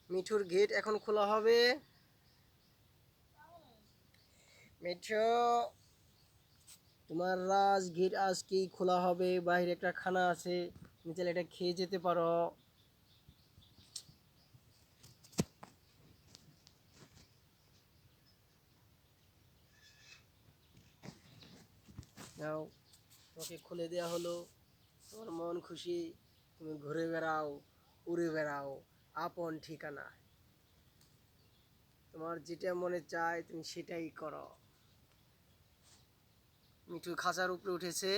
মিঠুর গেট এখন খোলা হবে। মিঠু, তোমার গেট আজকেই খোলা হবে। বাইরে একটা খানা আছে, তুমি চাইলে এটা খেয়ে যেতে পারো। নাও, তোমাকে খুলে দেওয়া হলো। তোমার মন খুশি, তুমি ঘুরে বেড়াও, উড়ে বেড়াও আপন ঠিকানা। তোমার যেটা মনে চায় তুমি সেটাই করো। মিঠু খাঁচার উপরে উঠেছে।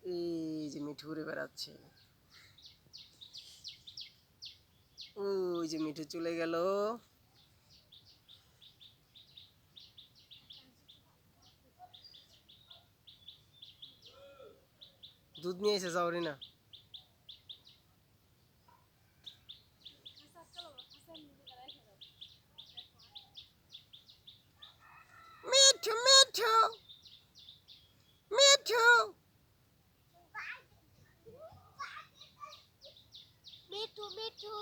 এই যে মিঠু উড়ে বেড়াচ্ছে। ওই যে মিঠু চলে গেল। দুধ নিয়ে এসে যাও রিনা। মিঠু মিঠু মিঠু মিঠু মিঠু